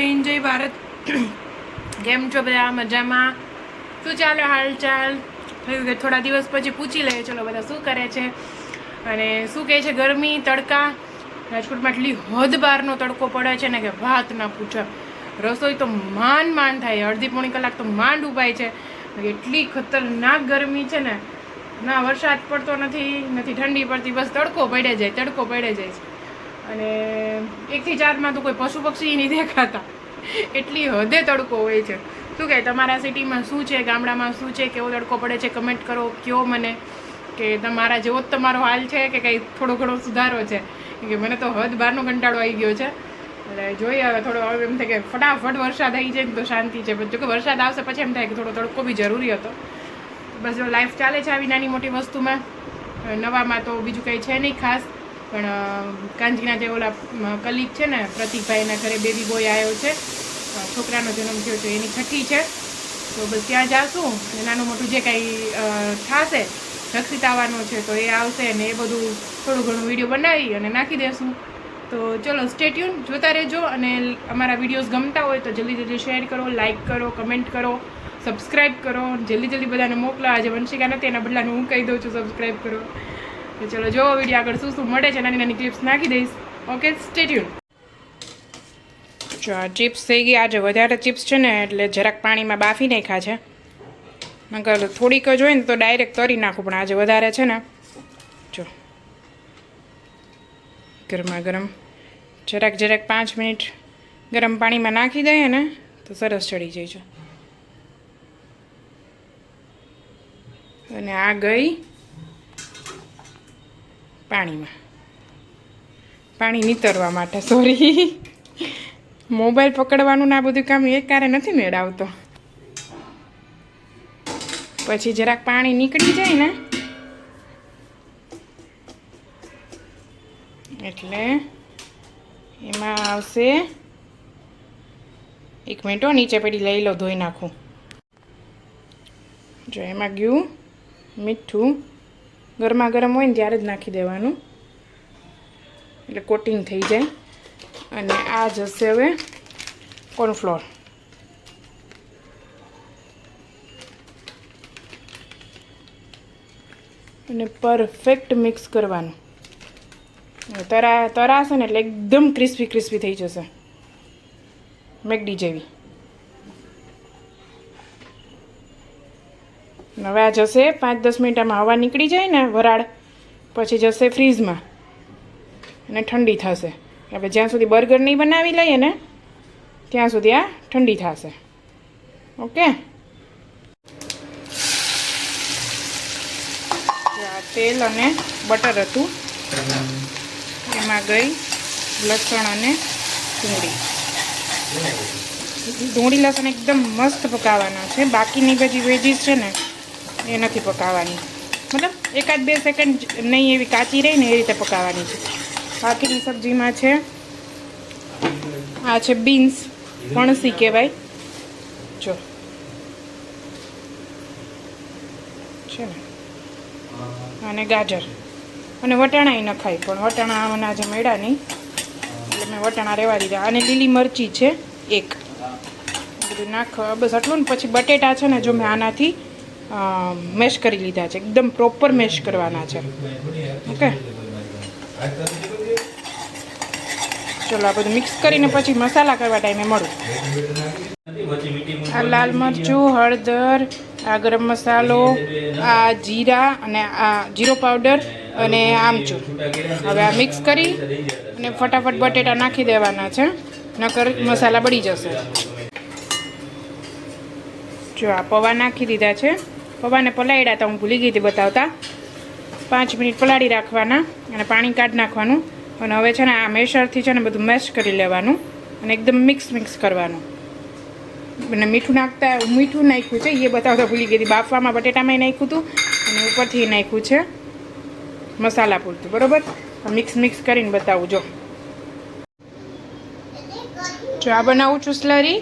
જૈન જય ભારત. કેમ છો બધા? મજામાં? શું ચાલે હાલચાલ? થયું કે થોડા દિવસ પછી પૂછી લઈએ ચલો બધા શું કરે છે અને શું કહે છે. ગરમી તડકા રાજકોટમાં એટલી હદ બહારનો તડકો પડે છે ને કે વાત ના પૂછો. રસોઈ તો માંડ થાય, અડધી પોણી કલાક તો માંડ ઉભાય છે. એટલી ખતરનાક ગરમી છે ને, ના વરસાદ પડતો નથી ઠંડી પડતી, બસ તડકો પડે જાય. અને 1 થી 4 તો કોઈ પશુ પક્ષી નહીં દેખાતા, એટલી હદે તડકો હોય છે. શું કહે તમારા સિટીમાં શું છે, ગામડામાં શું છે, કેવો તડકો પડે છે? કમેન્ટ કરો, કયો મને કે તમારા જેવો જ તમારો હાલ છે કે કંઈ થોડો ઘણો સુધારો છે. કે મને તો હદ બહારનો કંટાળો આવી ગયો છે. એટલે જોઈએ હવે થોડો એમ થાય કે ફટાફટ વરસાદ આવી જાય ને તો શાંતિ છે. જો કે વરસાદ આવશે પછી એમ થાય કે થોડો તડકો બી જરૂરી હતો. બસ જો લાઈફ ચાલે છે આવી નાની મોટી વસ્તુમાં. નવામાં તો બીજું કંઈ છે નહીં ખાસ, પણ કાંજીના જે ઓલા કલીગ છે ને પ્રતિકભાઈના ઘરે બેબી બોય આવ્યો છે, છોકરાનો જન્મ થયો છે, એની છઠ્ઠી છે. તો બસ ત્યાં જાશું અને નાનું મોટું જે કાંઈ થશે, રક્ષિત આવવાનો છે તો એ આવશે ને એ બધું થોડું ઘણું વિડીયો બનાવી અને નાખી દેશું. તો ચલો સ્ટે ટ્યુન, જોતા રહેજો. અને અમારા વિડીયોઝ ગમતા હોય તો જલ્દી શેર કરો, લાઇક કરો, કમેન્ટ કરો, સબસ્ક્રાઈબ કરો. જલ્દી બધાને મોકલો. આજે વંશિકા નથી, એના બદલાને હું કહી દઉં છું સબસ્ક્રાઈબ કરો. તો ચલો જો વિડીયો આગળ શું મળે છે, નાની ક્લિપ્સ નાખી દઈશ. Okay, stay tune. જો આ ચિપ્સ થઈ ગઈ. આજે વધારે ચિપ્સ છે ને એટલે જરાક પાણીમાં બાફી નાખ્યા છે. નકર થોડીક જ હોય ને તો ડાયરેક્ટ તરી નાખું, પણ આજે વધારે છે ને જો ગરમા ગરમ જરાક 5 મિનિટ ગરમ પાણીમાં નાખી દઈએ ને તો સરસ ચડી જાય છે. અને આ ગઈ પાણીમાં, પાણી નીતરવા માટે. સોરી, મોબાઈલ પકડવાનું ના બધું કામ એક કારે નથી મેળ આવતો. પછી જરાક પાણી નીકળી જાય ને એટલે એમાં આવશે, 1 મિનિટ નીચે પડી લઈ લો, ધોઈ નાખું. જો એમાં ગયું મીઠું. ગરમા ગરમ હોય ને ત્યારે જ નાખી દેવાનું એટલે કોટિંગ થઈ જાય. અને આ જશે હવે કોર્નફ્લોર. અને પરફેક્ટ મિક્સ કરવાનું. તરાશે ને એટલે એકદમ ક્રિસ્પી થઈ જશે, મેકડી જેવી. હવે આ જશે 5-10 મિનિટ, આમાં હવા નીકળી જાય ને વરાળ, પછી જશે ફ્રીઝમાં અને ઠંડી થશે. હવે જ્યાં સુધી બર્ગર નહીં બનાવી લઈએ ને ત્યાં સુધી આ ઠંડી થશે. ઓકે, આ તેલ અને બટર હતું, એમાં ગઈ લસણ અને ડુંગળી લસણ એકદમ મસ્ત પકાવવાના છે. બાકીની બધી વેજીસ છે ને એ નથી પકાવવાની, મતલબ 1-2 સેકન્ડ નહીં એવી કાચી રહી ને એ રીતે પકાવવાની છે. બાકીની સબ્જીમાં છે, આ છે બીન્સ, ફણસી કહેવાય જો છે ને, અને ગાજર અને વટાણા ન ખાય, પણ વટાણા આજે મળ્યા નહીં એટલે મેં વટાણા રહેવા દીધા. અને લીલી મરચી છે 1, બધું નાખ. બસ આટલું ને. પછી બટેટા છે ને જો મેં આનાથી મેશ કરી લીધા છે, એકદમ પ્રોપર મેશ કરવાના છે. ઓકે, ચલો આ બધું મિક્સ કરીને પછી મસાલા કરવા ટાઈમે મળું. આ લાલ મરચું, હળદર, આ ગરમ મસાલો, આ જીરા અને આ જીરો પાવડર અને આમચૂર. હવે આ મિક્સ કરી અને ફટાફટ બટેટા નાખી દેવાના છે, નકર મસાલા બળી જશે. જો આ પૌવા નાખી દીધા છે. પૌવાને પલાળ્યા હતા, હું ભૂલી ગઈ હતી બતાવતા. 5 મિનિટ પલાળી રાખવાના અને પાણી કાઢી નાખવાનું. અને હવે છે ને આ મેશરથી છે ને બધું મેશ કરી લેવાનું અને એકદમ મિક્સ કરવાનું. અને મીઠું નાખ્યું છે, એ બતાવતા ભૂલી ગઈ હતી. બાફવામાં બટેટામાં નાખ્યું હતું અને ઉપરથી નાખ્યું છે મસાલા પૂરતું. બરાબર, મિક્સ કરીને બતાવું. જો આ બનાવું છું સ્લરી.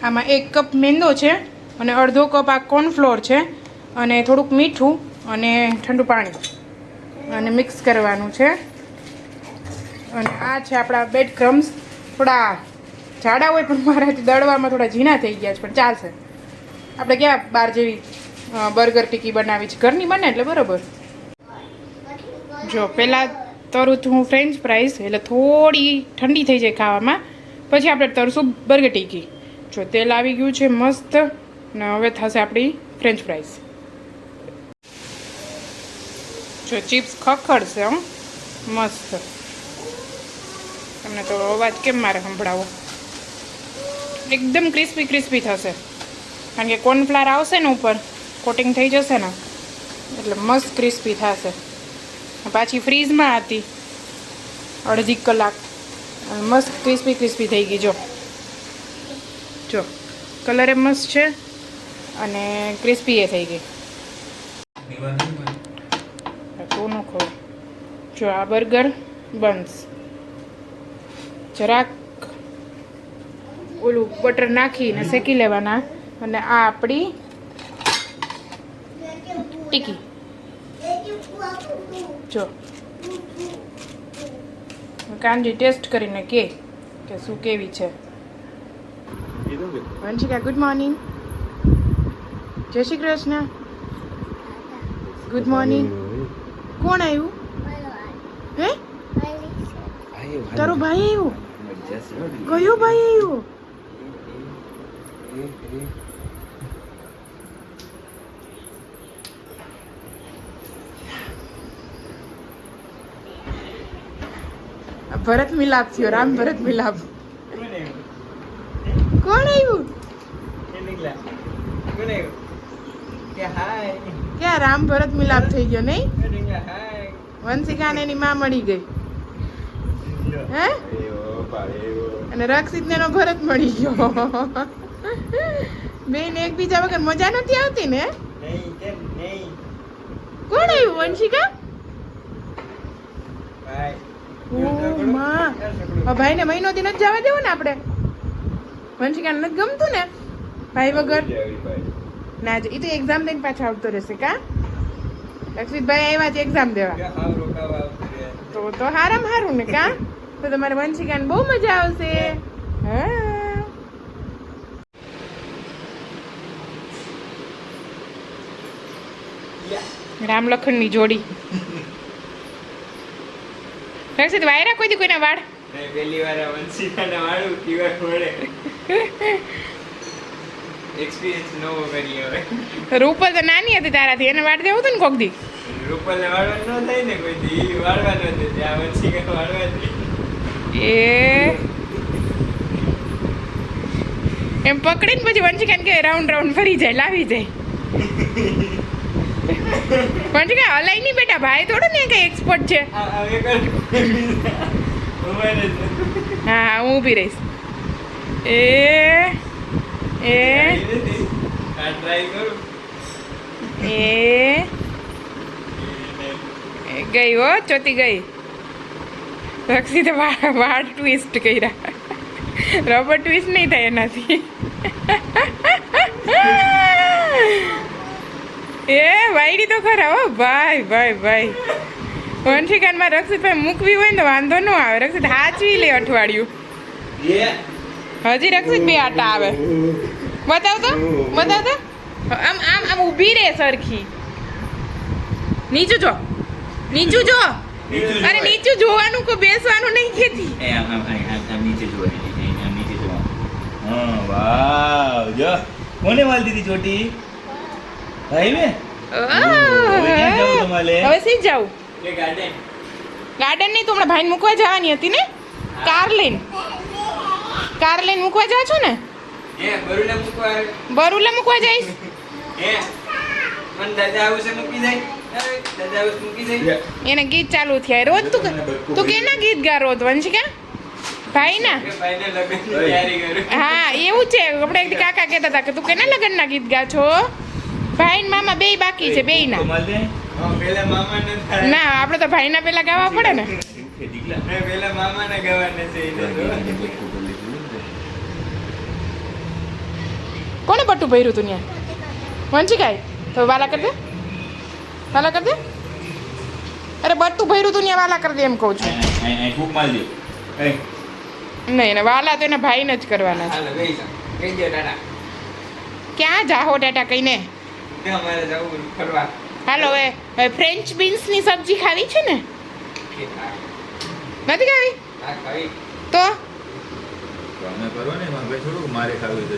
આમાં 1 કપ મેંદો છે અને અડધો કપ આ કોર્નફ્લોર છે અને થોડુંક મીઠું અને ઠંડુ પાણી અને મિક્સ કરવાનું છે. અને આ છે આપણા બ્રેડ ક્રમ્સ, થોડા જાડા હોય પણ મારાથી દળવામાં થોડા ઝીણા થઈ ગયા છે, પણ ચાલશે. આપણે ક્યાં બહાર જેવી બર્ગર ટીકી બનાવી છે, ઘરની બને એટલે બરોબર. જો પહેલાં તરું હું ફ્રેન્ચ ફ્રાઈસ, એટલે થોડી ઠંડી થઈ જાય ખાવામાં, પછી આપણે તરશું બર્ગર ટીકી. જો તેલ આવી ગયું છે મસ્ત, ને હવે થશે આપણી ફ્રેન્ચ ફ્રાઈસ. જો ચિપ્સ ખખડશે મસ્ત. તમને તો અવાજ કેમ મારે સંભળાવો? એકદમ ક્રિસ્પી ક્રિસ્પી થશે, કારણ કે કોર્નફ્લાવર આવશે ને ઉપર, કોટિંગ થઈ જશે ને એટલે મસ્ત ક્રિસ્પી થશે. પાછી ફ્રીઝમાં હતી અડધી કલાક, મસ્ત ક્રિસ્પી ક્રિસ્પી થઈ ગઈ. જો કલરે મસ્ત છે અને ક્રિસ્પી એ થઈ ગઈ. તો ન ખો. જો આ બર્ગર બન્સ જરાક ઓલું બટર નાખીને શેકી લેવાના, અને આ આપણી ટીકી. જો કાનજી ટેસ્ટ કરીને કે શું કેવી છે. વંશિકા ગુડ મોર્નિંગ, જય શ્રી કૃષ્ણ. Good morning. કોણ આવ્યું? હે તારો ભાઈ આવ્યો? કયો ભાઈ આવ્યો? ભરત મિલાપ થયો, રામ ભરત મિલાપ. કોણ આવ્યું? ક્યાં રામ ભરત મિલાપ થઈ ગયો નહીં? વંશિકાને એની માં મળી ગઈ, હે? અને રક્ષિત ને એનો ભરત મળી ગયો. બેન એકબીજા વગર મજા નથી આવતી ને? કોણ આવ્યું વંશિકા? ભાઈ ને મહિનો દિન જ જવા દેવો ને આપણે. વંશિકા નથી ગમતું ને ભાઈ વગર? ના જ, એ તો એક્ઝામ દઈને પાછા આવતો રહેશે. કા રક્ષિતભાઈ આવ્યા છે એક્ઝામ દેવા, તો હારામ હારું ને? કા તો તમારે વંશિકાને બહુ મજા આવશે. હા રામ લખન ની જોડી. રક્ષિત વાયરા કોઈ દી કોઈના વાળ? પહેલી વાર વંશિકાના વાળું કેવા મળે. એક્સપીરિયન્સ નવો કરી હવે. રૂપલ તો નાની હતી તારાથી, એને વાળ દેવું હતું ને કોક દી. રૂપલને વાળવા ન થાય ને કોઈ દી, વાળવા ન થાય ત્યાં વંશિકા વાળવા દે. એમ પકડીને પછી વંશિકાને કે રાઉન્ડ રાઉન્ડ ફરી જાય, લાવી જાય. વંશિકા હલાઈ નહીં બેટા, ભાઈ થોડો ને કઈ એક્સપર્ટ છે. હા હું ઊભી રહીશ. ગઈ હો, ચોથી ગઈ. રક્ષિત વાળ ટ્વિસ્ટ કર્યા, રબર ટ્વિસ્ટ નહીં થાય એનાથી. વાયડી તો ખરા હો ભાઈ ભાઈ ભાઈ. વંશિકાનમાં રક્ષિતભાઈ મૂકવી હોય ને તો વાંધો ન આવે, રક્ષિત હાચવી લે અઠવાડિયું. હજી રક્ષિત બે આટા આવે. બતાવ તો આમ આમ આમ ઊભી રે સરખી. નીચું જો, નીચું જો. અરે નીચું જોવાનું કો બેસવાનું નહીં કેતી. નીચે જો, નીચે જો. હા વાવ, જો કોને વાલ દીધી ચોટી? ભાઈ મે હવે સી જાવ? ગાર્ડન નહીં તો હમણાં ભાઈને મૂકવા જવાની હતી ને, કાર લઈને મૂકવા જાવ છો ને? બરુલા મૂકવા જઈશ. એને ગીત ચાલુ થયા રોજ. તું કેના ગીત ગા રોજ વંશિકા? ભાઈ ના? હા એવું છે. આપણે કાકા કહેતા હતા કે તું કેના લગ્નના ગીત ગા છો? ભાઈ મામા બે બાકી છે, બે ના. ના આપણે તો ભાઈ ના પેલા ગાવા પડે ને. કોને પટ્ટું ભર્યું તું ત્યાં? વંશિકાએ તો વાલા કરી દે, વાલા કરી દે. અરે બટ્ટું ભર્યું તું ત્યાં વાલા કરી દે એમ કહું છું. નહીં એને વાલા તો એના ભાઈને જ કરવાના છે. હાલો ગઈ જા કહી દે ટાટા ક્યાં જાહો ટાટા કહીને? કે અમારે જવું ફરવા હાલો હવે ફ્રેન્ચ બીન્સની સબ્જી ખાવી છે ને? કે આ નથી ખાવી આ ખાઈ તો તો અમે કરો ને માં થોડું મારે ખાવી છે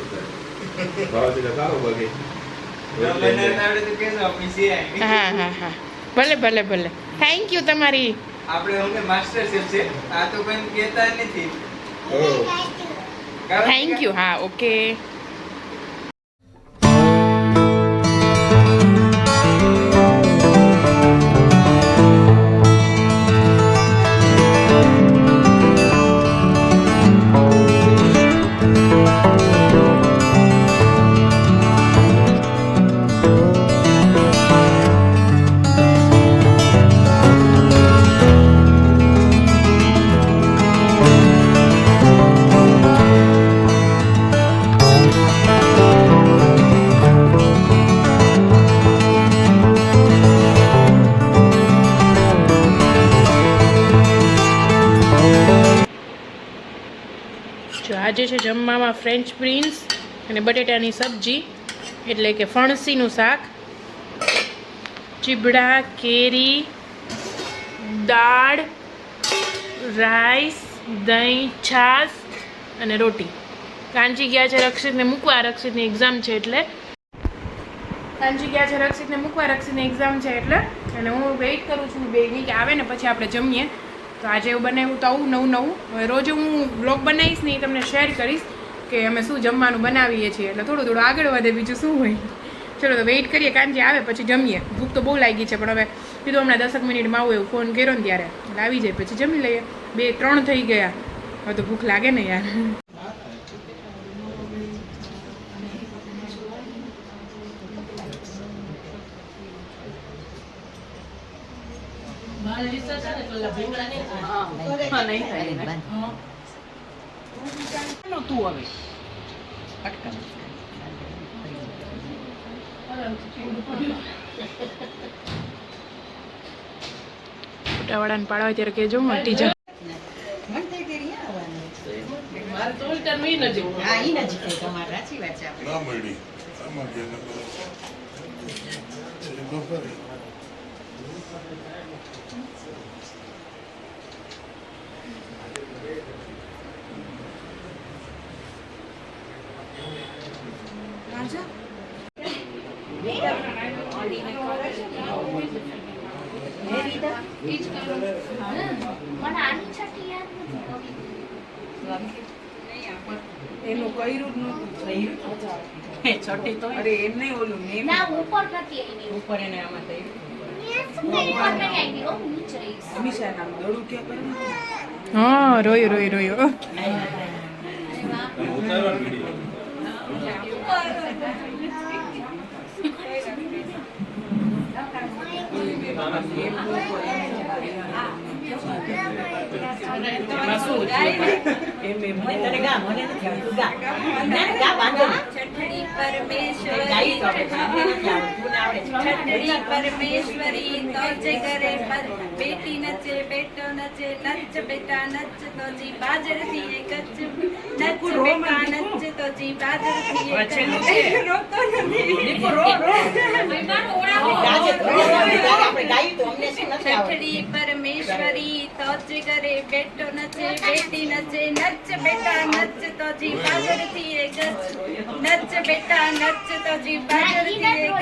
ભાવ તો ખાઓ બગે મને આવડે તો કેજો અમે છે હા હા હા ભલે ભલે ભલે થેન્ક યુ તમારી. આપણે અમને માસ્ટર શેફ છે આ તો કોઈ કહેતા નથી થેન્ક યુ. હા ઓકે. જો આજે છે જમવામાં ફ્રેન્ચ બીન્સ અને બટેટાની સબ્જી એટલે કે ફણસીનું શાક, ચીબડા, કેરી, દાળ, રાઈસ, દહીં, છાશ અને રોટી. કાંજી ગયા છે રક્ષિતને મૂકવા, રક્ષિતની એક્ઝામ છે એટલે કાંજી ગયા છે રક્ષિતને મૂકવા, રક્ષિતની એક્ઝામ છે એટલે અને હું વેઇટ કરું છું બેની કે આવે ને પછી આપણે જમીએ. તો આજે એવું બનાવ્યું તો આવું નવું નવું. હવે રોજ હું બ્લોગ બનાવીશ ને એ તમને શેર કરીશ કે અમે શું જમવાનું બનાવીએ છીએ, એટલે થોડું થોડું આગળ વધે, બીજું શું હોય. ચલો તો વેઇટ કરીએ, કાંજી આવે પછી જમીએ. ભૂખ તો બહુ લાગી છે, પણ હવે કીધું હમણાં 10 મિનિટમાં આવું એવું ફોન કર્યો ને ત્યારે એટલે આવી જાય પછી જમી લઈએ. 2-3 થઈ ગયા, હવે તો ભૂખ લાગે ને યાર. ફોટાવાળાને પાડવા ત્યારે કહેજો મટી જાય. ના મળી આમાં કે તો ખરી એનું કર્યું જ નહોતું છઠ્ઠી તો અરે એમ નહીં ઓલું નેમ ઉપર એને આમાં થયું અમીષા નામ દડું ક્યાં કર્યું હા રોયો રોયો રોયો. ઉતારવાનું વિડિયો પરમેશ્વરી તો જે કરે બેટી નચે બેટો નચે નચ બેટા નચ તો જી બાજર થી એક નચ બેટા નચ તો જી બાજર થી એક રોતો નથી છઠડી પરમેશ્વરી તો જે કરે બેટો નચે બેટી નચે નચ બેટા નચ તો જી બાજર થી એક નચ બેટા નચ તો જી બાજર થી એક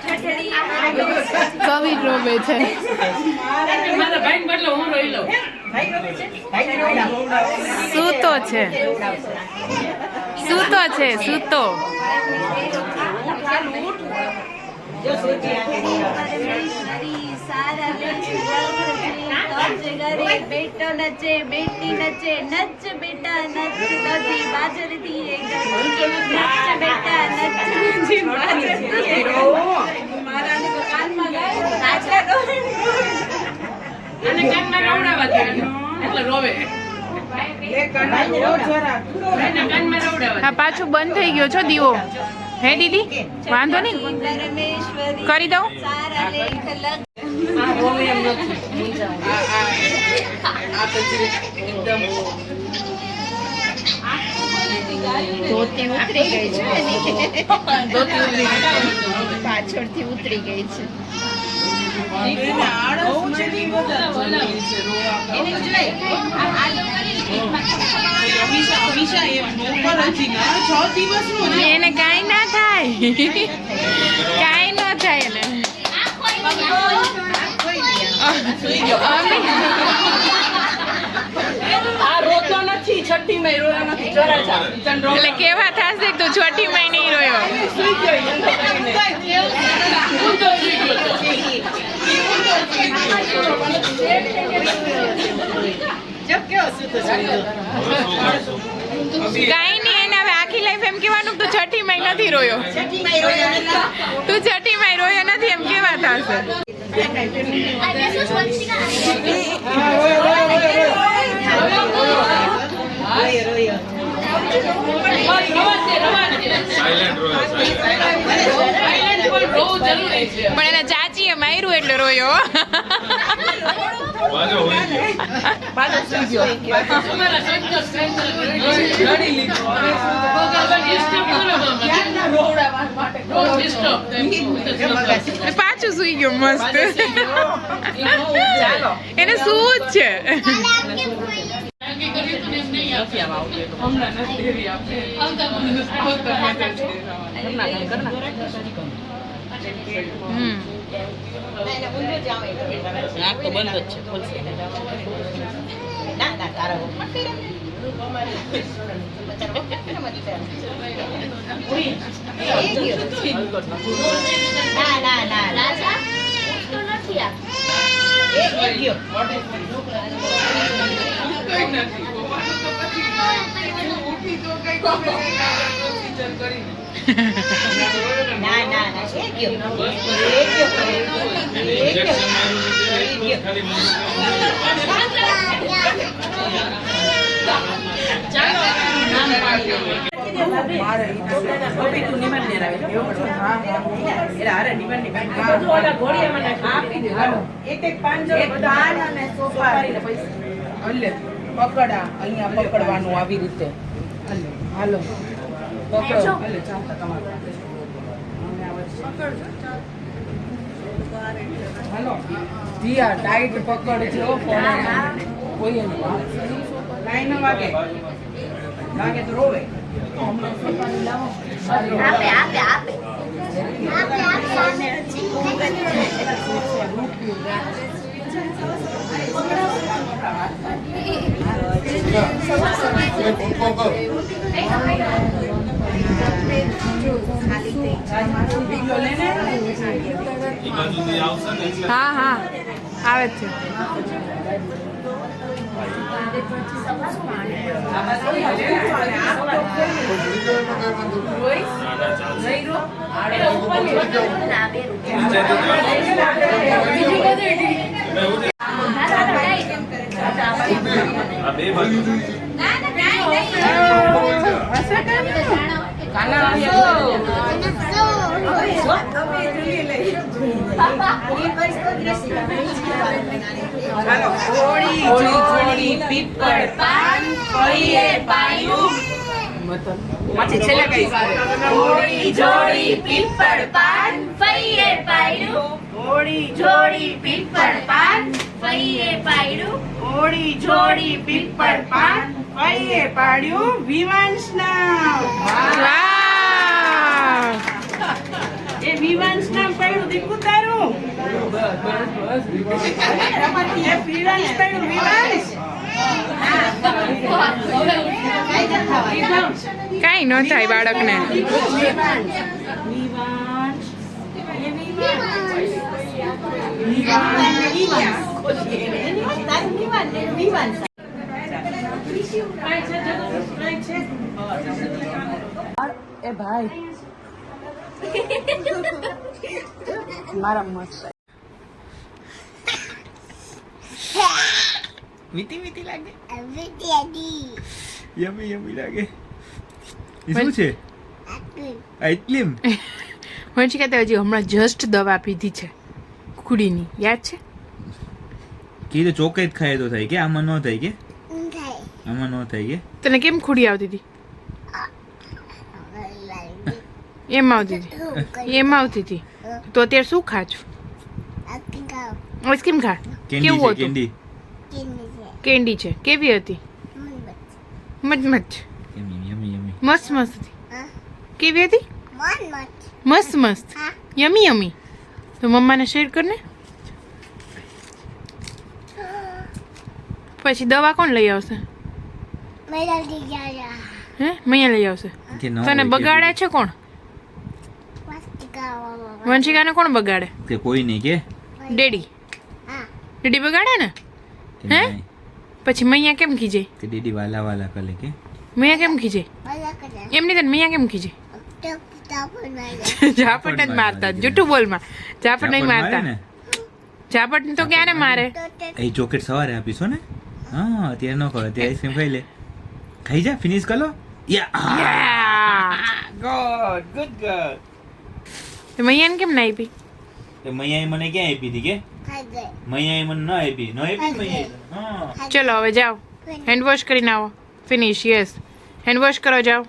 છઠડી કવિ રોવે છે. સૂતો છે સૂતો છે સૂતો. સારા બેટો નચે બેટી નચે નચ બેટા નચ તજી બાજર થી એક નચ બેટા નચ તજી બાજર થી એક મારા ને કાનમાં ગાય નાચે અને કાનમાં રવડાવા દે એટલે રોવે એ કાનમાં જરા કાનમાં રવડાવા હા પાછું બંધ થઈ ગયો છો દીવો. હે દીદી વાંધો નહીં પરમેશ્વરી કરી દઉં. સારા લેખ લગ આ રોવે એમ નથી આ તો એકદમ ધોતી ઉતરી ગઈ છે પાછળથી ઉતરી ગઈ છે એને કાંઈ ના થાય કાંઈ ન થાય એને એટલે કેવા થશે તો છઠ્ઠી મહિને રોયો કાંઈ નહીં એને હવે આખી લાઈફ એમ કહેવાનું તું છઠ્ઠી મહિને નથી રોયો તું છઠ્ઠી મહિને રોયો નથી એમ કેવા થશે પણ એના ચાચીએ માર્યું એટલે રોયો પાછું સુઈ ગયો મસ્ત એને શું જ છે તો બંધ જ છે ખુલશે ના ના તારા ના ના ના તો નથી આ એ ગયો ના ના ના એ ગયો પકડા અહીંયા પકડવાનું આવી રીતે હાલો પકડો હાલો જીયા ટાઈટ પકડજો કોઈ લાઈન વાગે લાગે તો રોવે આપે આપે આપે હા હા આવે છે જોડી પીપળ પાન કઈએ પાયું માછી છેલ્લે કઈ ઓળી જોડી પીપળ પાન ફઈએ પાયરું ઓળી જોડી પીપળ પાન ફઈએ પાયરું ઓળી જોડી પીપળ પાન કઈએ પાડ્યું વિવાંશના વાહ એ વિવાંશ નામ પડ્યું દીકું તારું એ વિવાંશ પડ્યું વિવાંશ કાંઈ ન થાય બાળકને એ ભાઈ મારા મસ્ત મીઠી મીઠી લાગે યમી યમી લાગે એ શું છે આઈસ્ક્રીમ વંશિકા તે હજી હમણાં જસ્ટ દવા પીધી છે કુડીની યાદ છે કે તો ચોકલેટ ખાય તો થાય કે આમાં ન થાય કે આમાં ન થાય કે તને કેમ ખુડી આવતી હતી એમ આવતી હતી એમ આવતી હતી તો અત્યારે શું ખા છો આઈસ્ક્રીમ ખા કેન્ડી કેવું છે હતું કેન્ડી કેન્ડી છે કેવી હતી મચમચ યમી યમી મસ્ત મસ્ત હતી કેવી હતી મસ્ત મસ્ત યમી યમી તો મમ્માને શેર કર ને પછી દવા કોણ લઈ આવશે હે મૈયા લઈ આવશે કે ન તને હોય બગાડે છે કોણ વંશિકાને કોણ બગાડે કે કોઈ નહીં કે ડેડી ડેડી બગાડે ને કે હે? નહીં. પછી મૈયા કેમ ખીજે કે દીદી વાલા વાલા કલે કે મૈયા કેમ ખીજે એમ નહીં તને મૈયા કેમ ખીજે ઝાપટ જ મારતા જૂઠું બોલમાં ઝાપટ નહીં ઝાપટ મારે મારતા ને ઝાપટ તો ક્યારે મારે એ ચોકલેટ સવારે આપીશો ને હા અત્યારે ન ખબર અત્યારે આઈસ્ક્રીમ ખાઈ લે ખાઈ જા ફિનિશ કર લો યા ગુડ ગુડ ગર્લ તો મૈયાને કેમ ના આપી તે મૈયાએ મને ક્યાં આપી હતી કે મૈયાએ મને ન આપી મૈયાએ હા ચલો હવે જાઓ હેન્ડ વોશ કરીને આવો ફિનિશ યસ હેન્ડ વોશ કરો જાઓ